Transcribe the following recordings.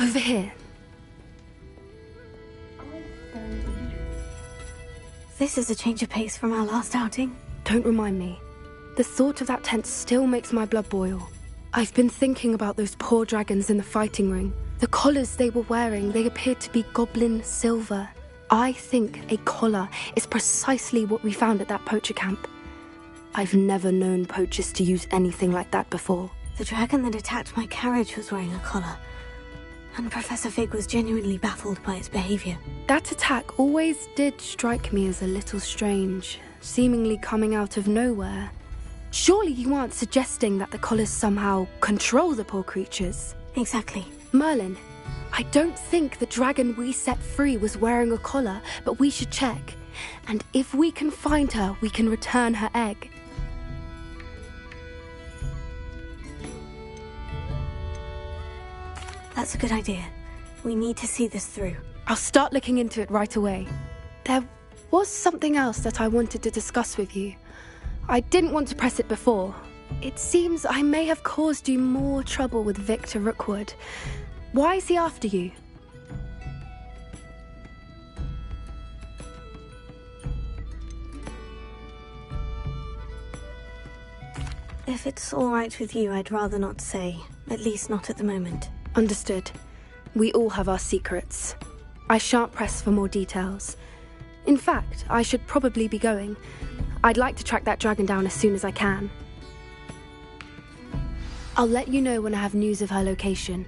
Over here. This is a change of pace from our last outing. Don't remind me. The thought of that tent still makes my blood boil. I've been thinking about those poor dragons in the fighting ring. The collars they were wearing, they appeared to be goblin silver. I think a collar is precisely what we found at that poacher camp. I've never known poachers to use anything like that before. The dragon that attacked my carriage was wearing a collar, and Professor Fig was genuinely baffled by its behavior. That attack always did strike me as a little strange, seemingly coming out of nowhere. Surely you aren't suggesting that the collars somehow control the poor creatures? Exactly. Merlin, I don't think the dragon we set free was wearing a collar, but we should check. And if we can find her, we can return her egg. That's a good idea. We need to see this through. I'll start looking into it right away. There was something else that I wanted to discuss with you. I didn't want to press it before. It seems I may have caused you more trouble with Victor Rookwood. Why is he after you? If it's all right with you, I'd rather not say. At least not at the moment. Understood. We all have our secrets. I shan't press for more details. In fact, I should probably be going. I'd like to track that dragon down as soon as I can. I'll let you know when I have news of her location.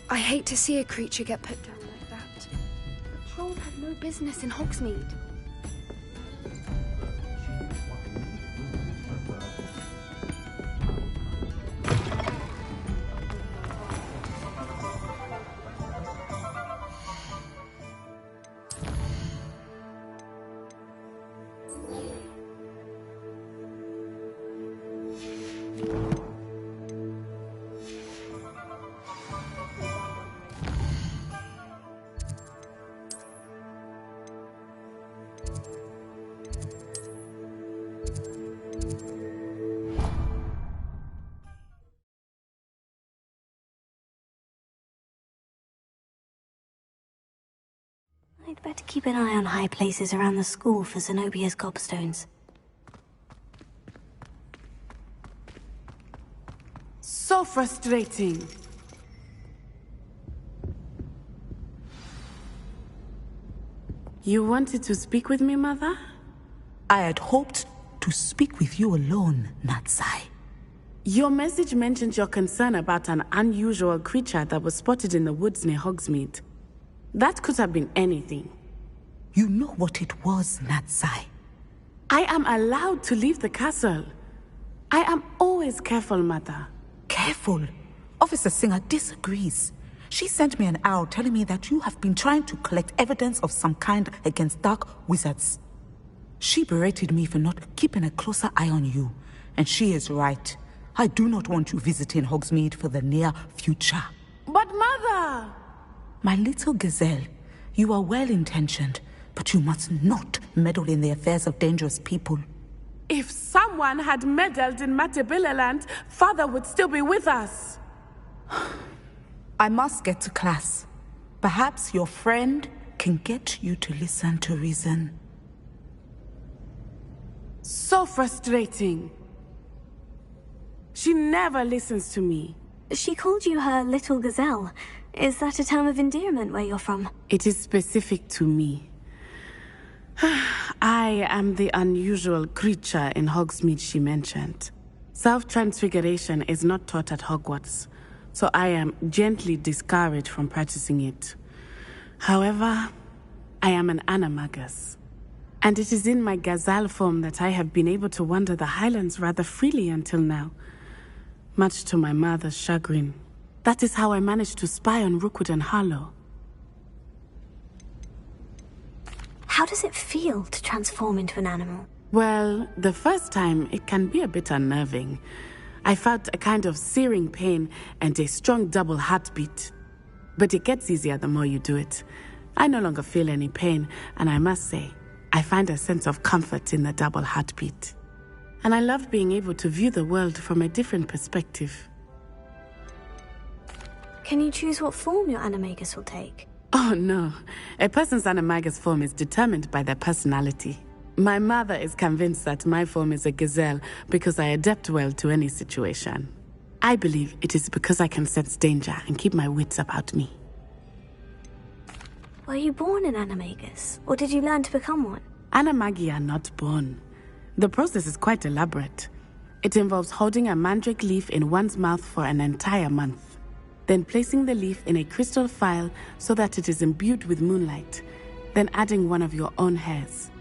I hate to see a creature get put down like that. The troll had no business in Hogsmeade. I'd better keep an eye on high places around the school for Zenobia's gobstones. So frustrating. You wanted to speak with me, Mother? I had hoped to speak with you alone, Natsai. Your message mentioned your concern about an unusual creature that was spotted in the woods near Hogsmeade. That could have been anything. You know what it was, Natsai. I am allowed to leave the castle. I am always careful, Mother. Careful. Officer Singer disagrees. She sent me an owl telling me that you have been trying to collect evidence of some kind against dark wizards. She berated me for not keeping a closer eye on you. And she is right. I do not want you visiting Hogsmeade for the near future. But Mother! My little gazelle, you are well-intentioned, but you must not meddle in the affairs of dangerous people. If someone had meddled in Matabeleland, Father would still be with us. I must get to class. Perhaps your friend can get you to listen to reason. So frustrating. She never listens to me. She called you her little gazelle. Is that a term of endearment where you're from? It is specific to me. I am the unusual creature in Hogsmeade she mentioned. Self-transfiguration is not taught at Hogwarts, so I am gently discouraged from practicing it. However, I am an animagus, and it is in my gazelle form that I have been able to wander the Highlands rather freely until now, much to my mother's chagrin. That is how I managed to spy on Rookwood and Harlow. How does it feel to transform into an animal? Well, the first time, it can be a bit unnerving. I felt a kind of searing pain and a strong double heartbeat. But it gets easier the more you do it. I no longer feel any pain, and I must say, I find a sense of comfort in the double heartbeat. And I love being able to view the world from a different perspective. Can you choose what form your animagus will take? Oh no, a person's animagus form is determined by their personality. My mother is convinced that my form is a gazelle because I adapt well to any situation. I believe it is because I can sense danger and keep my wits about me. Were you born an animagus, or did you learn to become one? Animagi are not born. The process is quite elaborate. It involves holding a mandrake leaf in one's mouth for an entire month, then placing the leaf in a crystal phial so that it is imbued with moonlight, then adding one of your own hairs.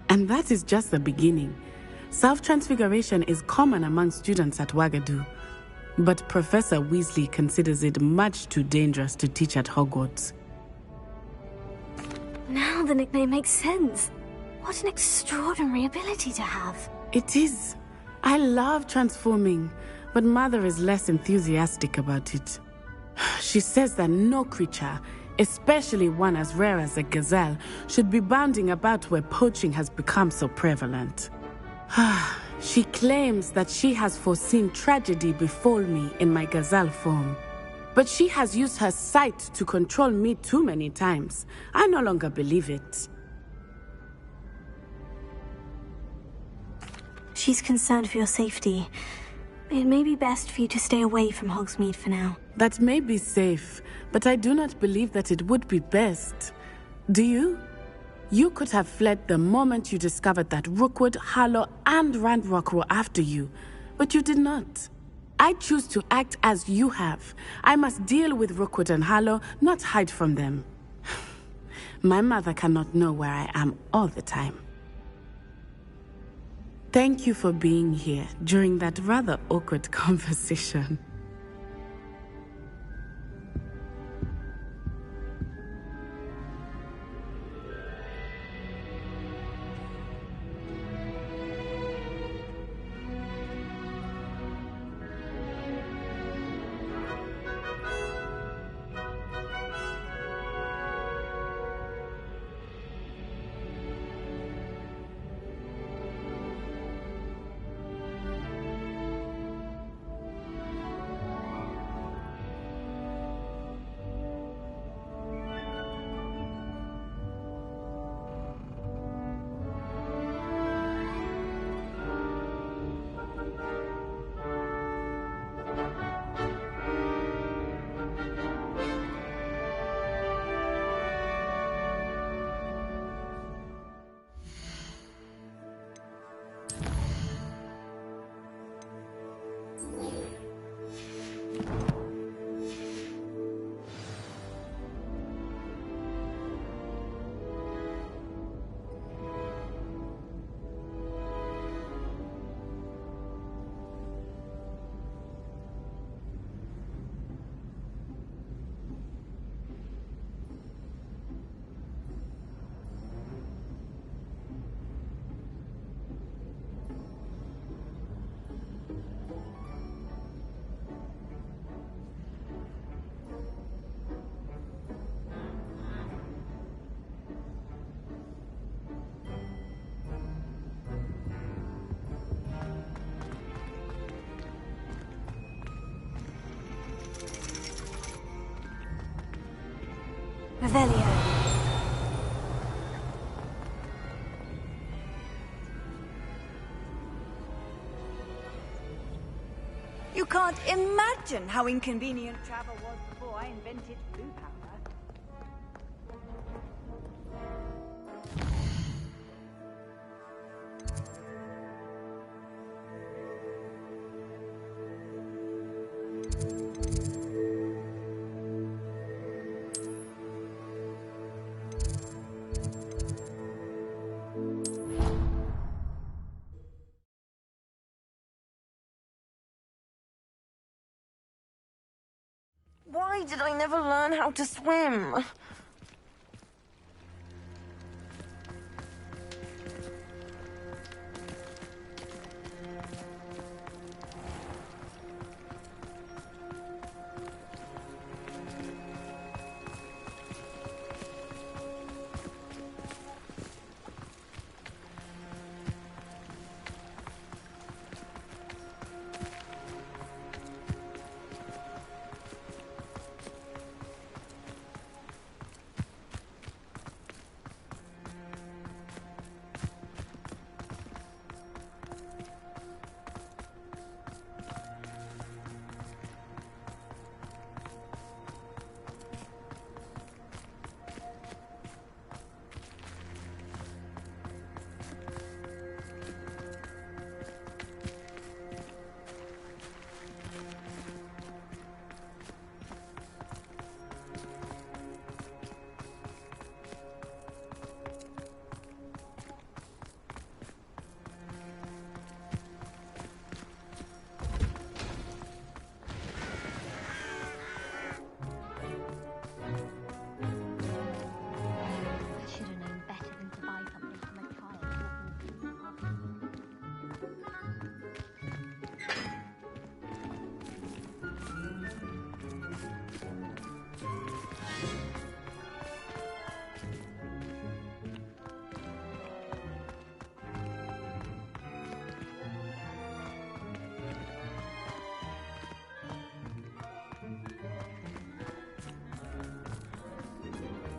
And that is just the beginning. Self-transfiguration is common among students at Wagadu, but Professor Weasley considers it much too dangerous to teach at Hogwarts. Now the nickname makes sense. What an extraordinary ability to have. It is. I love transforming, but Mother is less enthusiastic about it. She says that no creature, especially one as rare as a gazelle, should be bounding about where poaching has become so prevalent. She claims that she has foreseen tragedy befall me in my gazelle form. But she has used her sight to control me too many times. I no longer believe it. She's concerned for your safety. It may be best for you to stay away from Hogsmeade for now. That may be safe, but I do not believe that it would be best. Do you? You could have fled the moment you discovered that Rookwood, Harlow, and Ranrock were after you, but you did not. I choose to act as you have. I must deal with Rookwood and Harlow, not hide from them. My mother cannot know where I am all the time. Thank you for being here during that rather awkward conversation. Revelio. You can't imagine how inconvenient travel was before I invented blue power. Why did I never learn how to swim?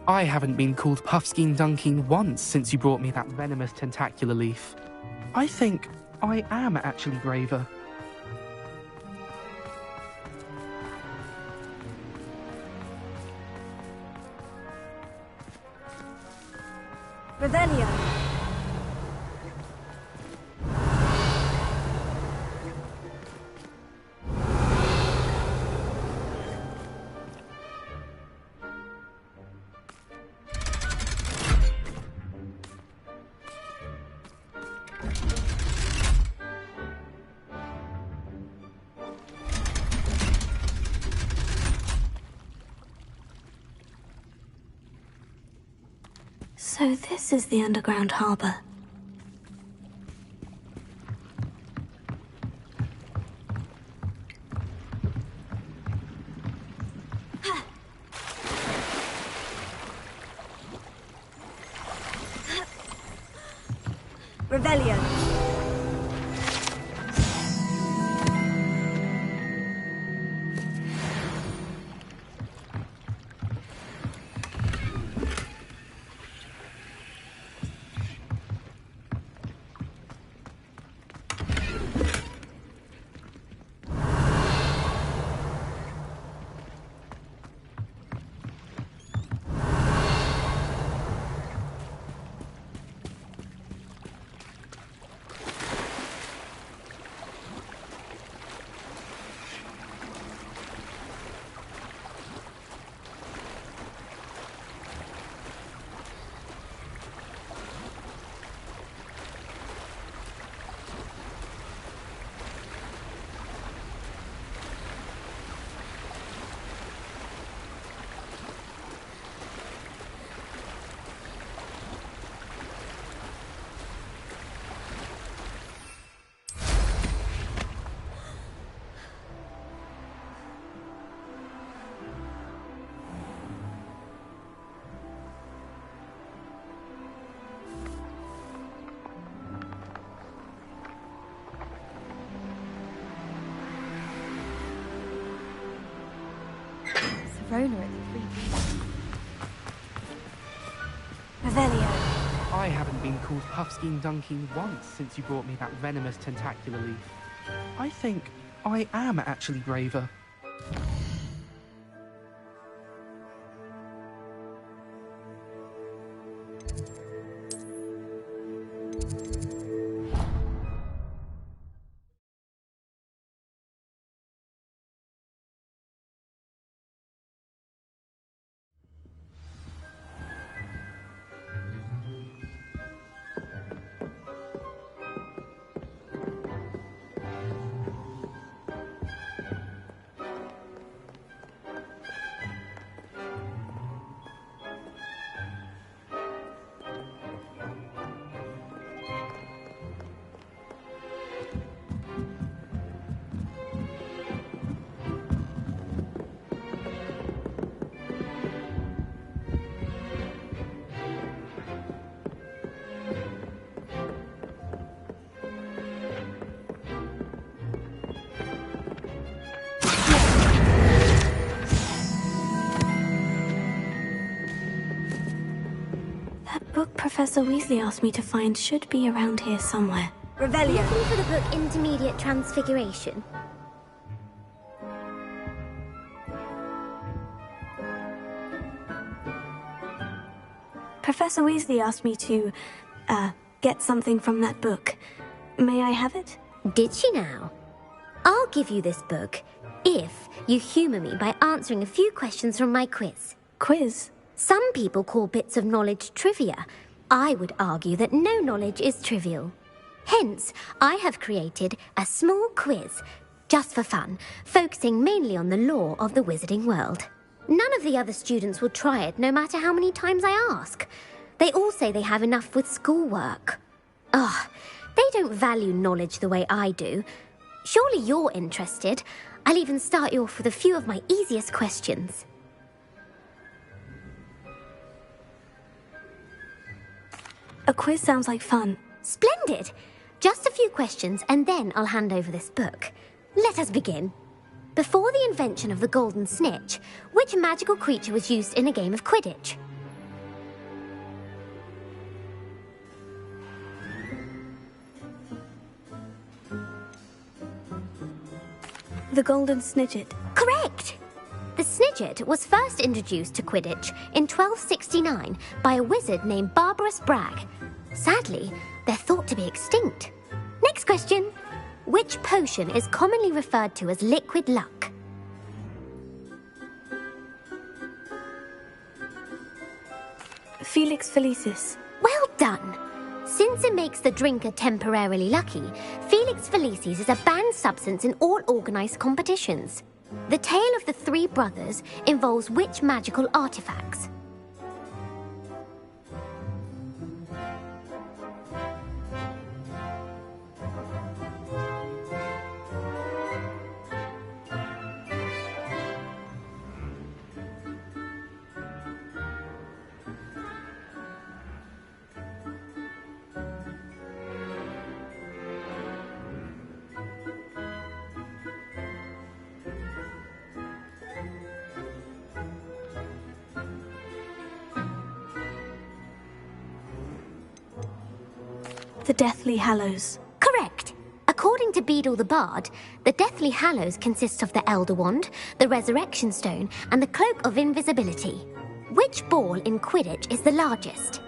I haven't been called Puffskein Dunkeen once since you brought me that venomous tentacular leaf. I think I am actually braver. Revelio. So this is the underground harbor. Revelio. Rona at the 3D. Revelio. I haven't been called Puffskein Dunkeen once since you brought me that venomous tentacular leaf. I think I am actually braver. Book Professor Weasley asked me to find should be around here somewhere. Revelio. Looking for the book Intermediate Transfiguration. Professor Weasley asked me to, get something from that book. May I have it? Did she now? I'll give you this book if you humour me by answering a few questions from my quiz. Quiz? Some people call bits of knowledge trivia. I would argue that no knowledge is trivial. Hence, I have created a small quiz, just for fun, focusing mainly on the lore of the wizarding world. None of the other students will try it, no matter how many times I ask. They all say they have enough with schoolwork. Ugh, they don't value knowledge the way I do. Surely you're interested. I'll even start you off with a few of my easiest questions. A quiz sounds like fun. Splendid! Just a few questions and then I'll hand over this book. Let us begin. Before the invention of the golden snitch, which magical creature was used in a game of Quidditch? The golden snidget. Correct! The snidget was first introduced to Quidditch in 1269 by a wizard named Barbarous Bragg. Sadly, they're thought to be extinct. Next question. Which potion is commonly referred to as liquid luck? Felix Felicis. Well done! Since it makes the drinker temporarily lucky, Felix Felicis is a banned substance in all organised competitions. The tale of the three brothers involves which magical artifacts? The Deathly Hallows. Correct! According to Beadle the Bard, the Deathly Hallows consists of the Elder Wand, the Resurrection Stone, and the Cloak of Invisibility. Which ball in Quidditch is the largest?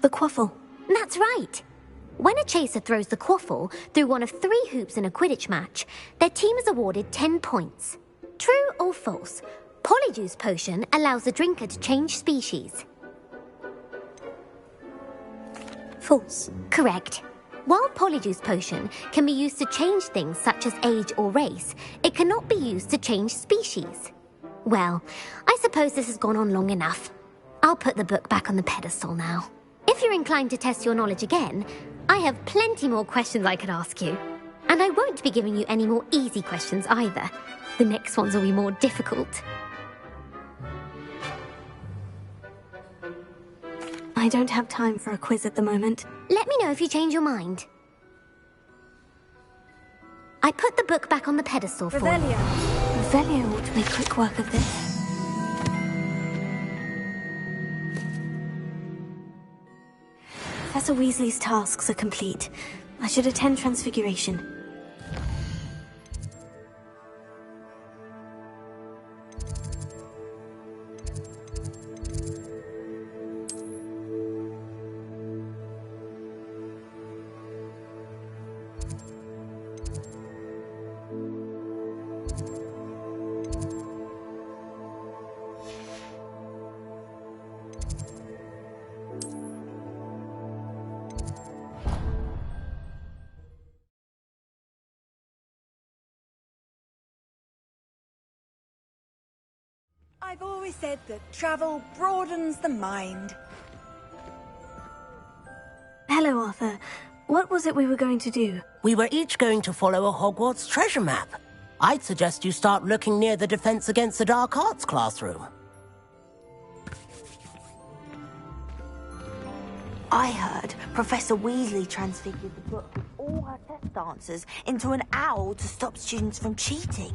The Quaffle. That's right! When a chaser throws the quaffle through one of 3 hoops in a Quidditch match, their team is awarded 10 points. True or false? Polyjuice Potion allows the drinker to change species. False. Correct. While Polyjuice Potion can be used to change things such as age or race, it cannot be used to change species. Well, I suppose this has gone on long enough. I'll put the book back on the pedestal now. If you're inclined to test your knowledge again, I have plenty more questions I could ask you. And I won't be giving you any more easy questions either. The next ones will be more difficult. I don't have time for a quiz at the moment. Let me know if you change your mind. I put the book back on the pedestal for you. Revelio ought to make quick work of this. Professor Weasley's tasks are complete. I should attend Transfiguration. I've always said that travel broadens the mind. Hello, Arthur. What was it we were going to do? We were each going to follow a Hogwarts treasure map. I'd suggest you start looking near the Defense Against the Dark Arts classroom. I heard Professor Weasley transfigured the book with all her test answers into an owl to stop students from cheating.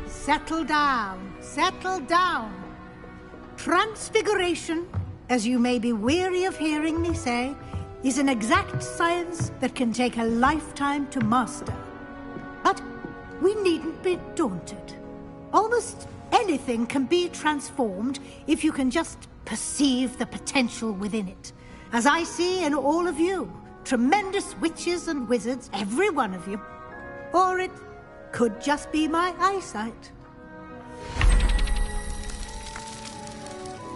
Settle down, settle down. Transfiguration, as you may be weary of hearing me say, is an exact science that can take a lifetime to master. But we needn't be daunted. Almost anything can be transformed if you can just perceive the potential within it. As I see in all of you, tremendous witches and wizards, every one of you. Or it could just be my eyesight.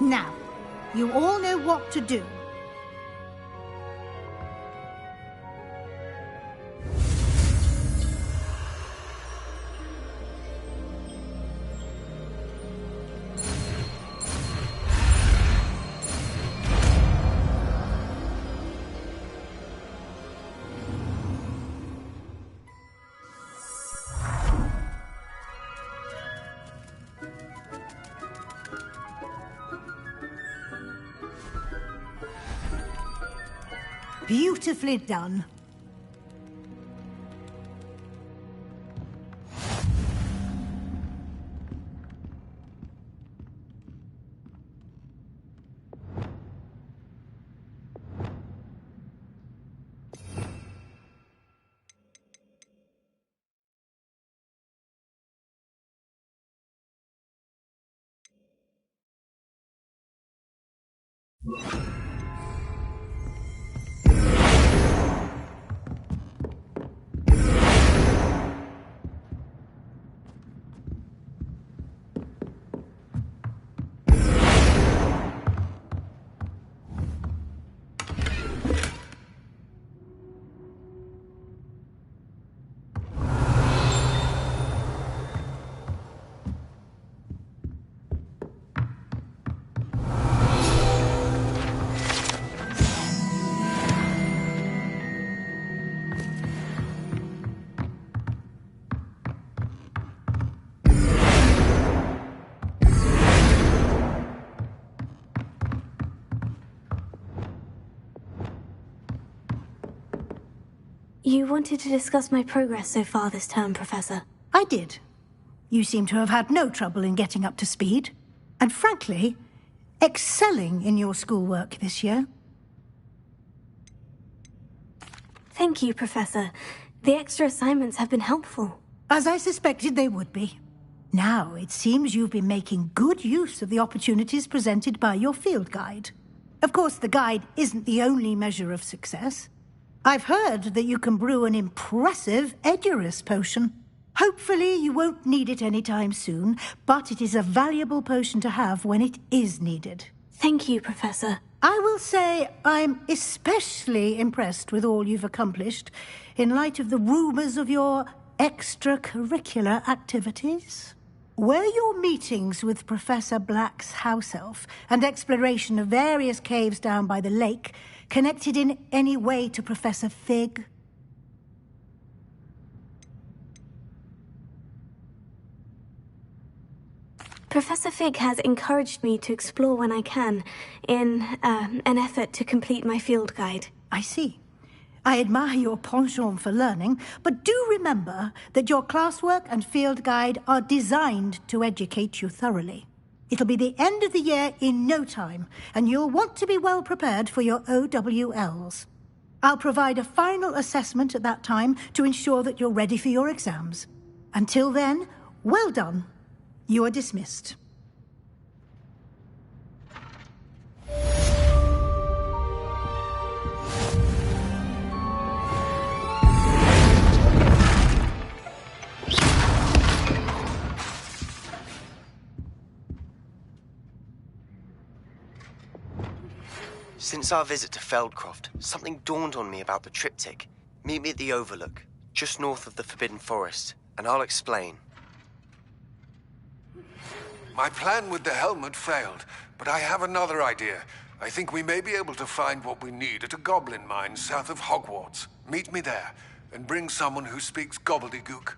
Now, you all know what to do. Beautifully done. You wanted to discuss my progress so far this term, Professor. I did. You seem to have had no trouble in getting up to speed. And frankly, excelling in your schoolwork this year. Thank you, Professor. The extra assignments have been helpful. As I suspected they would be. Now, it seems you've been making good use of the opportunities presented by your field guide. Of course, the guide isn't the only measure of success. I've heard that you can brew an impressive Edurus potion. Hopefully you won't need it anytime soon, but it is a valuable potion to have when it is needed. Thank you, Professor. I will say I'm especially impressed with all you've accomplished in light of the rumors of your extracurricular activities. Were your meetings with Professor Black's house elf and exploration of various caves down by the lake connected in any way to Professor Fig? Professor Fig has encouraged me to explore when I can, in an effort to complete my field guide. I see. I admire your penchant for learning, but do remember that your classwork and field guide are designed to educate you thoroughly. It'll be the end of the year in no time, and you'll want to be well prepared for your OWLs. I'll provide a final assessment at that time to ensure that you're ready for your exams. Until then, well done. You are dismissed. Since our visit to Feldcroft, something dawned on me about the triptych. Meet me at the Overlook, just north of the Forbidden Forest, and I'll explain. My plan with the helmet failed, but I have another idea. I think we may be able to find what we need at a goblin mine south of Hogwarts. Meet me there, and bring someone who speaks gobbledygook.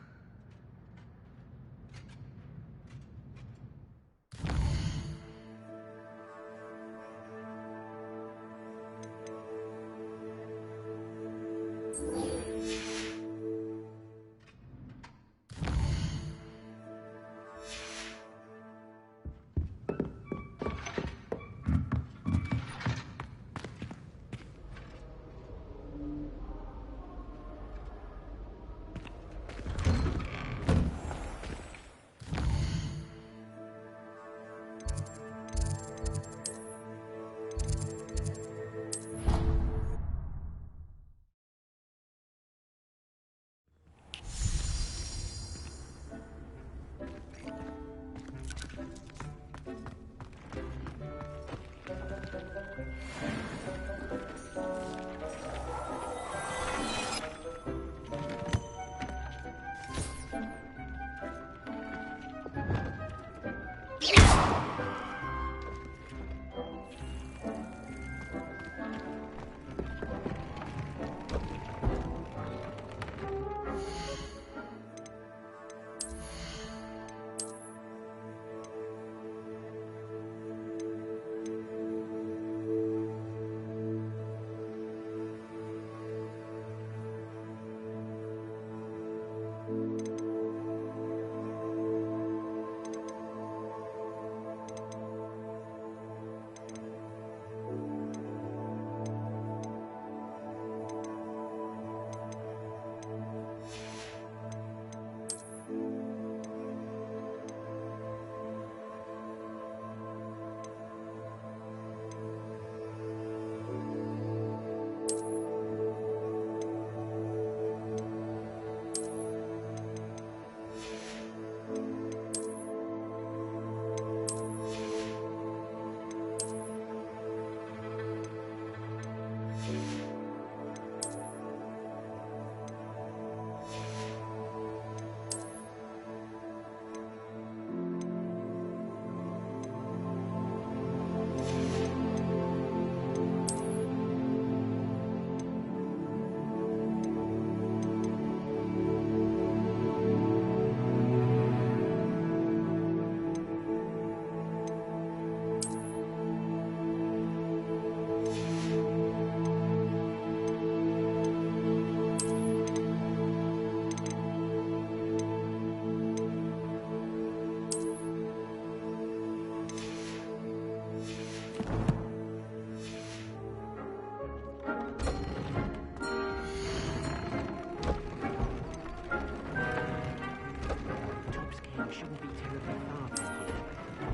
You shouldn't be terribly far from here.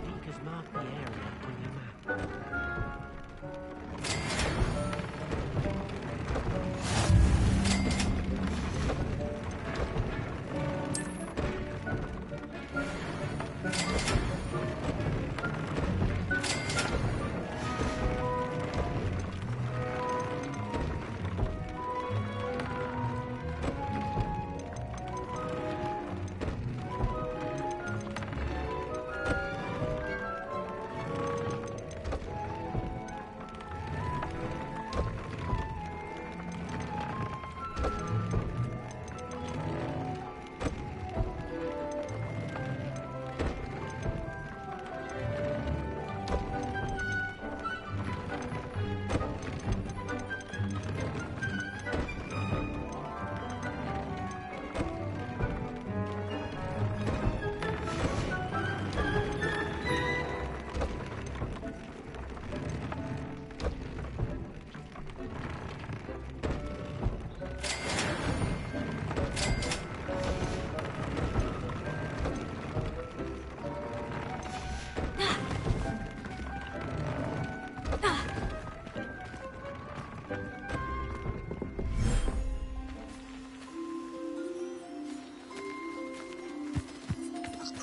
Beakers mark the area on your map.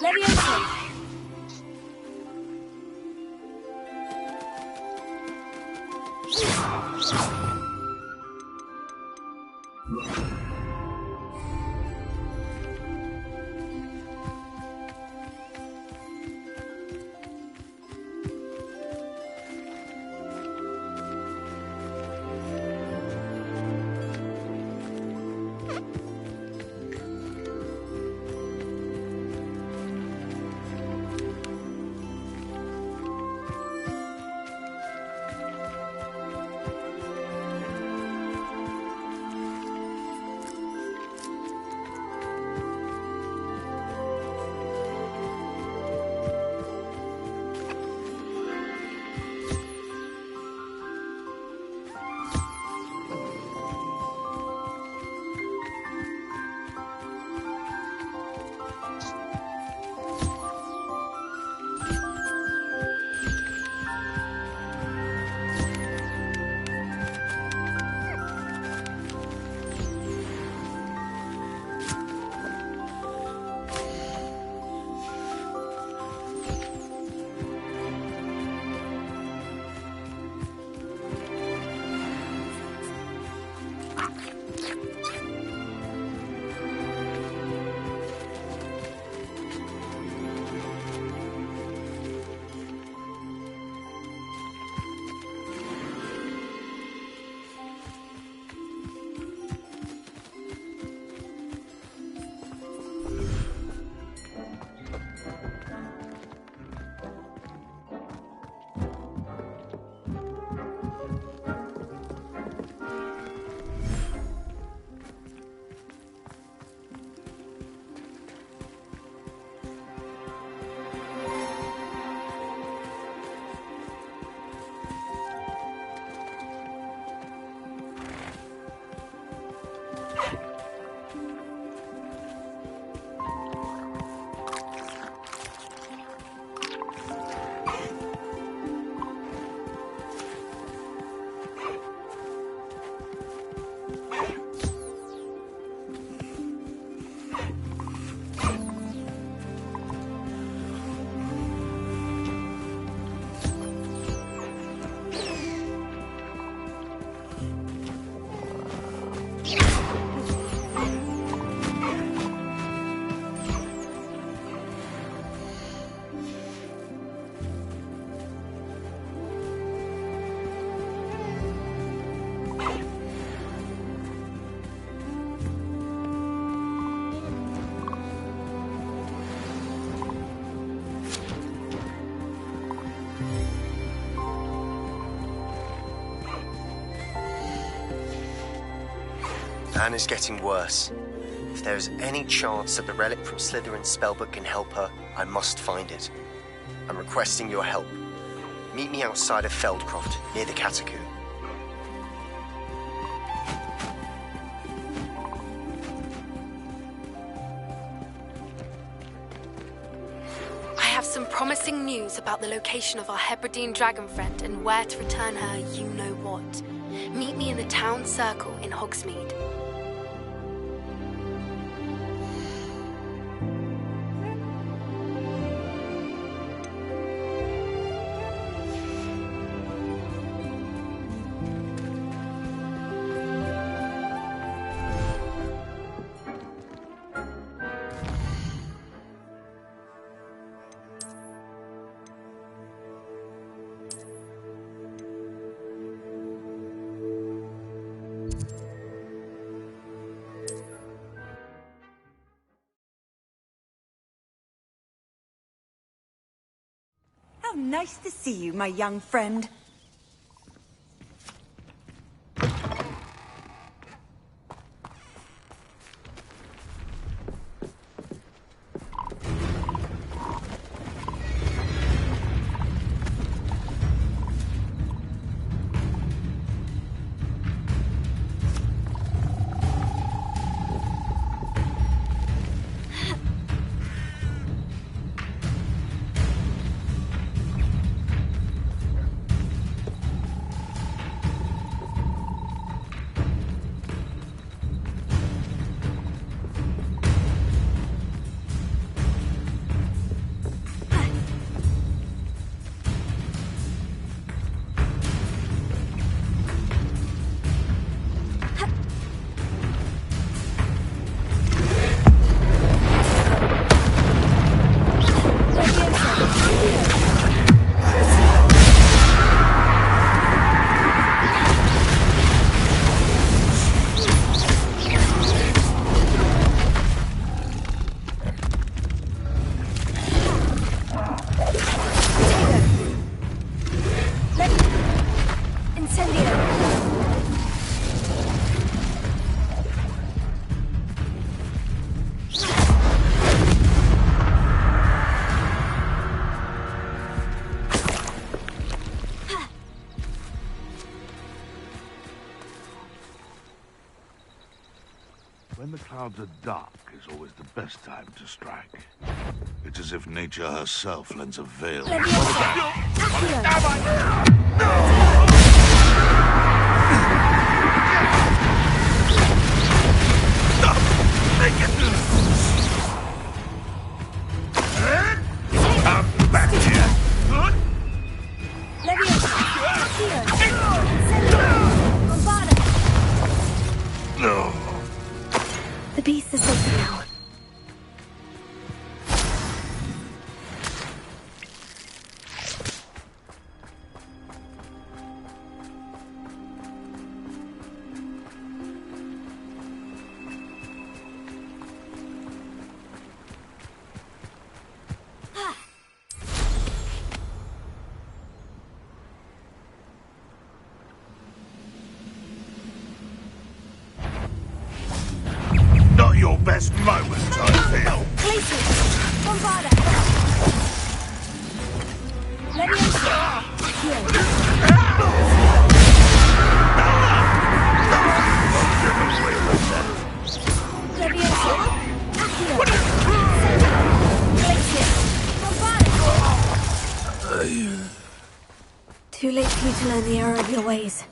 Leviosa! Anne is getting worse. If there is any chance that the relic from Slytherin's spellbook can help her, I must find it. I'm requesting your help. Meet me outside of Feldcroft, near the Catacomb. some promising news about the location of our Hebridean dragon friend and where to return her you-know-what. Meet me in the town circle in Hogsmeade. How nice to see you, my young friend. When the clouds are dark is always the best time to strike. It's as if nature herself lends a veil. What is that? I'm back here. No. The beast is open now. Not your best moment, I feel. Places! Bombarda! Too late for you to learn the error of your ways.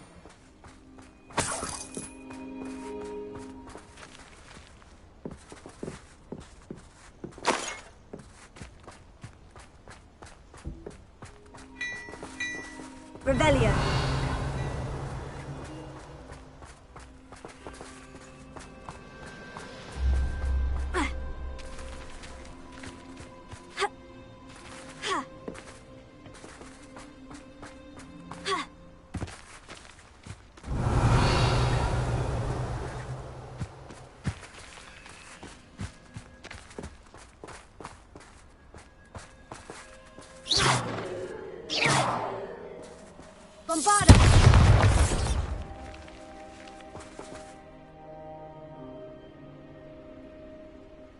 Revelio. Bombarda!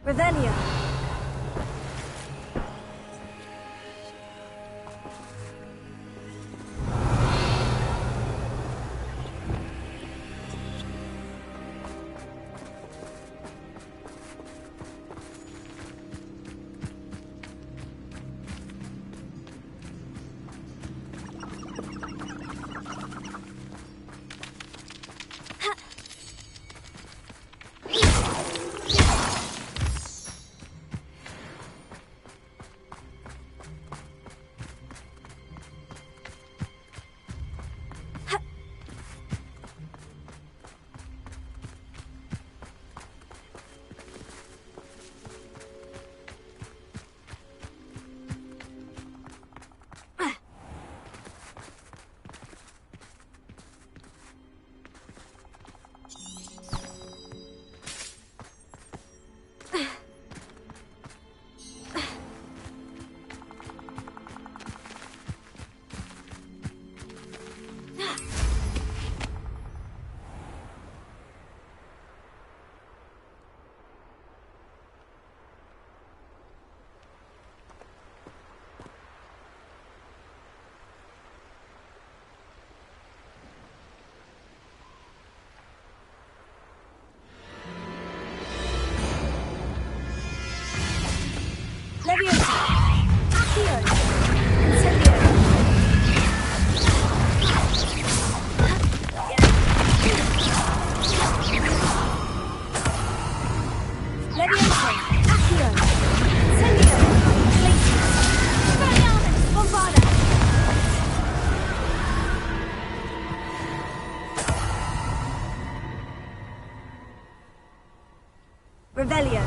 Revelio. Leviosa! Accio! Incendio! Glacius! Expelliarmus! Bombarda! Revelio!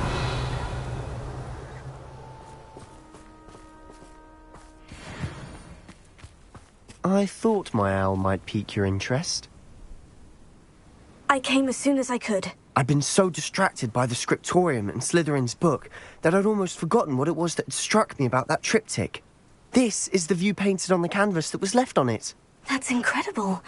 I thought my owl might pique your interest. I came as soon as I could. I'd been so distracted by the scriptorium and Slytherin's book that I'd almost forgotten what it was that had struck me about that triptych. This is the view painted on the canvas that was left on it. That's incredible.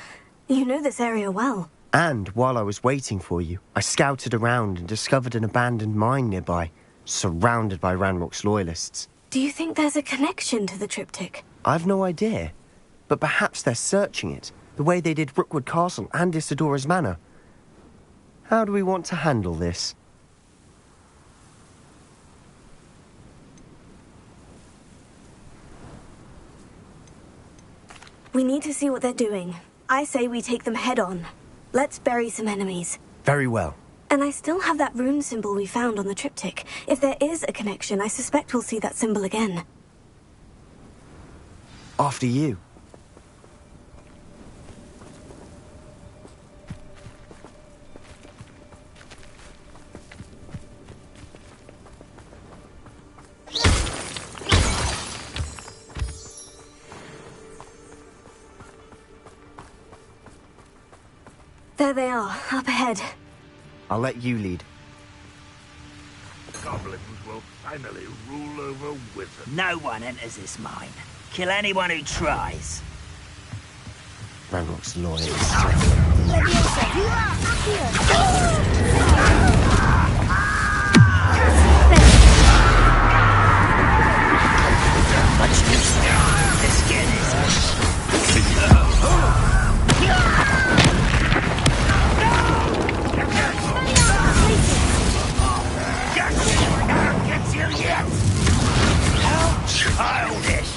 You know this area well. And while I was waiting for you, I scouted around and discovered an abandoned mine nearby, surrounded by Ranrock's loyalists. Do you think there's a connection to the triptych? I've no idea, but perhaps they're searching it, the way they did Rookwood Castle and Isidora's Manor. How do we want to handle this? We need to see what they're doing. I say we take them head on. Let's bury some enemies. Very well. And I still have that rune symbol we found on the triptych. If there is a connection, I suspect we'll see that symbol again. After you. There they are, up ahead. I'll let you lead. Goblins will finally rule over wizards. No one enters this mine. Kill anyone who tries. Ranrock's loyalists. This kid is... Get you yet! How childish!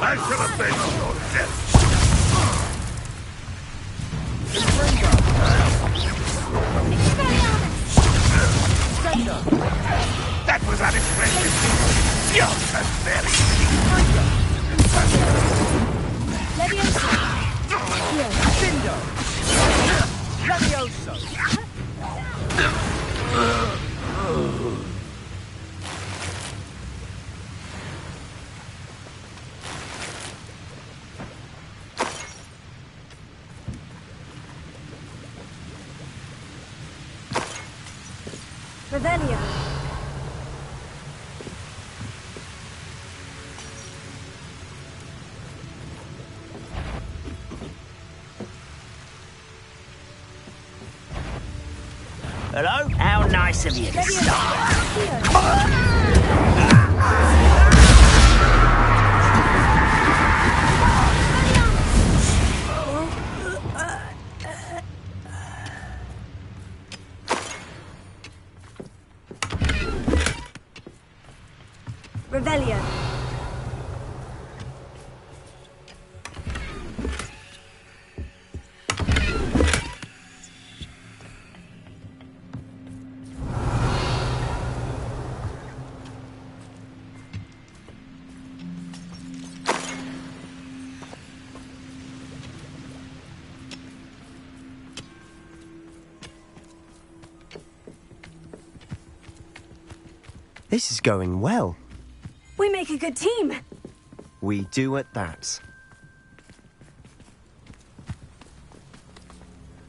I should have been so dead. That was unexpected. You're pathetic. Revelio. Hello? How nice of you to stop. Revelio. This is going well. We make a good team. We do at that.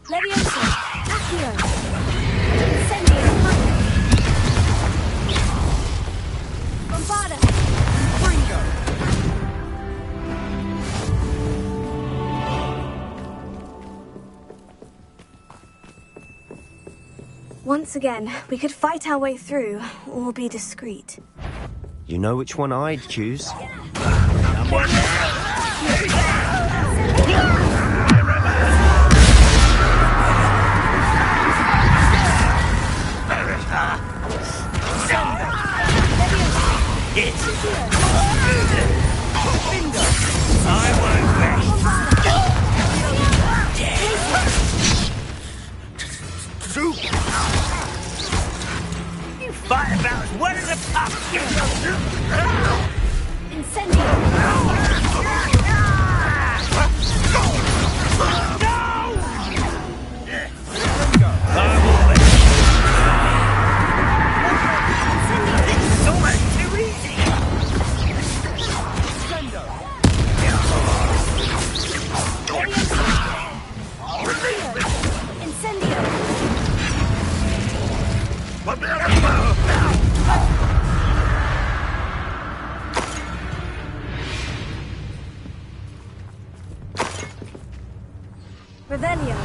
Leviosa. Accio. Incendio. Bombarda. Once again, we could fight our way through, or be discreet. You know which one I'd choose. Revelio.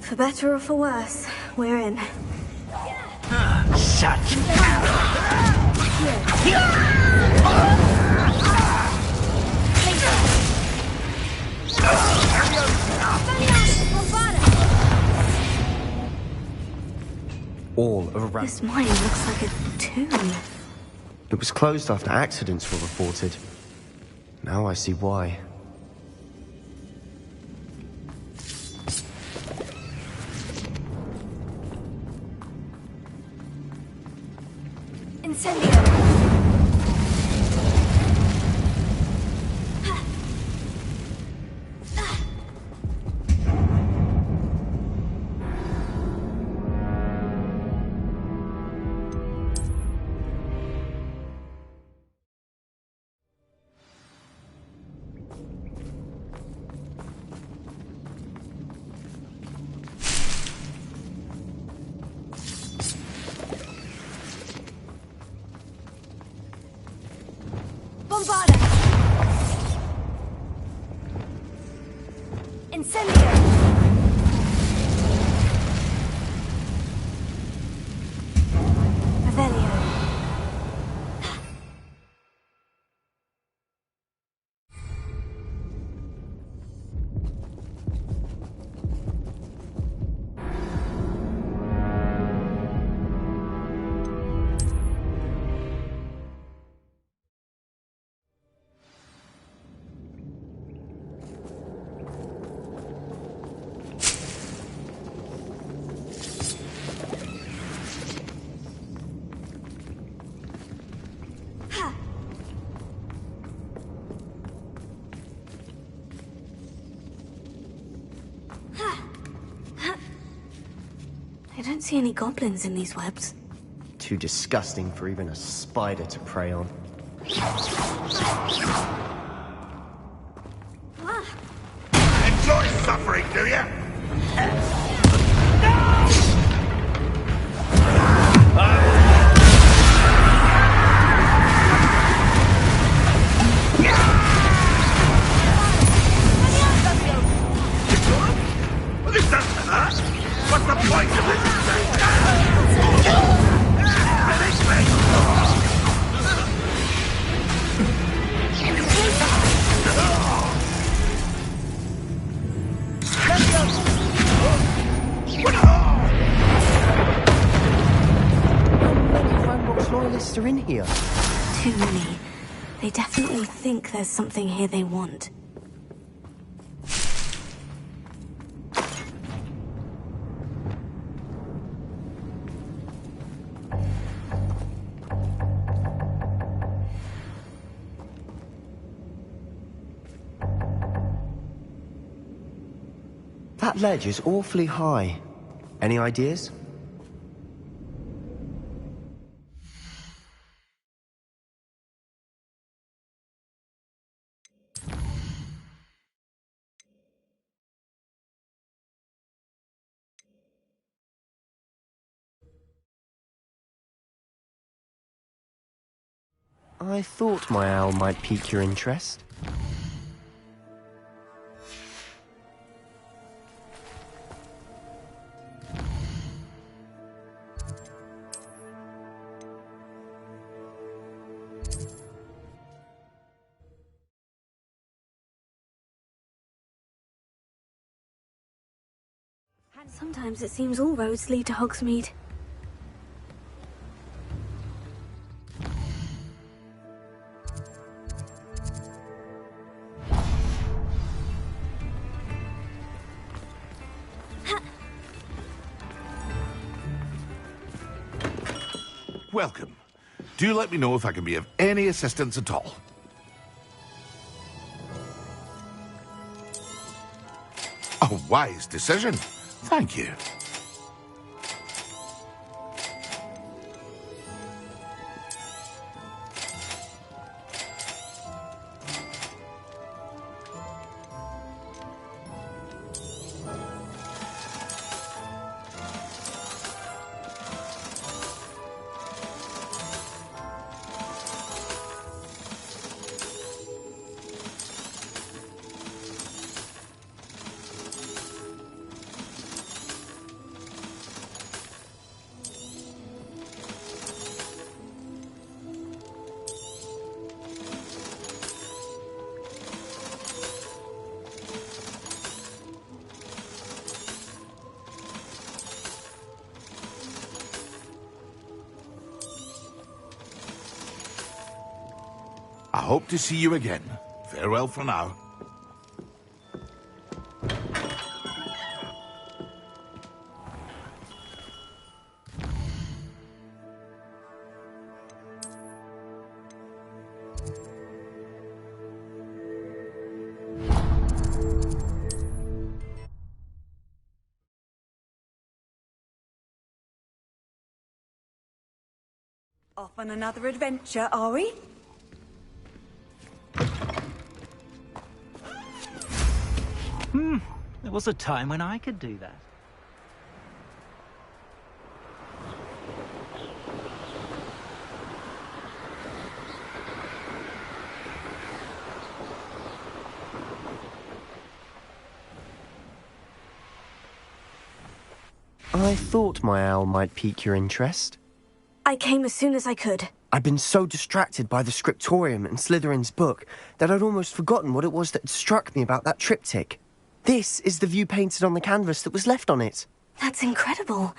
For better or for worse, we're in. Such All around. This mine looks like a tomb. It was closed after accidents were reported. Now I see why. Incendio! Bombarda! Incendio! Revelio. I don't see any goblins in these webs. Too disgusting for even a spider to prey on. Enjoy suffering, do you? Well, this doesn't hurt. What's the point of this? Loyalists are in here. Too many. They definitely think there's something here they want. That ledge is awfully high. Any ideas? I thought my owl might pique your interest. Sometimes it seems all roads lead to Hogsmeade. welcome. Do let me know if I can be of any assistance at all. A wise decision. Thank you. I hope to see you again. Farewell for now. Off on another adventure, are we? There was a time when I could do that. I thought my owl might pique your interest. I came as soon as I could. I'd been so distracted by the scriptorium and Slytherin's book that I'd almost forgotten what it was that had struck me about that triptych. This is the view painted on the canvas that was left on it. That's incredible.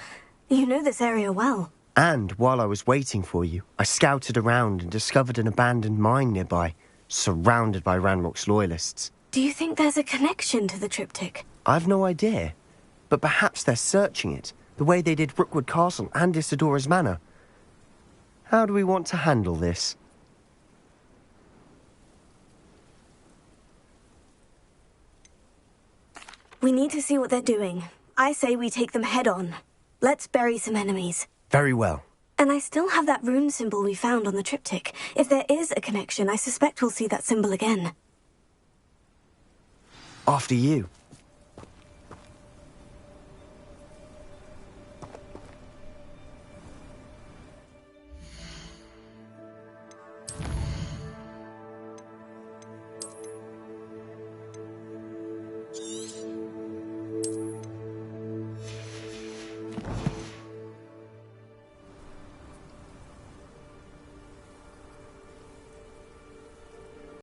You know this area well. And while I was waiting for you, I scouted around and discovered an abandoned mine nearby, surrounded by Ranrock's loyalists. Do you think there's a connection to the triptych? I've no idea, but perhaps they're searching it, the way they did Rookwood Castle and Isidora's Manor. How do we want to handle this? We need to see what they're doing. I say we take them head on. Let's bury some enemies. Very well. And I still have that rune symbol we found on the triptych. If there is a connection, I suspect we'll see that symbol again. After you.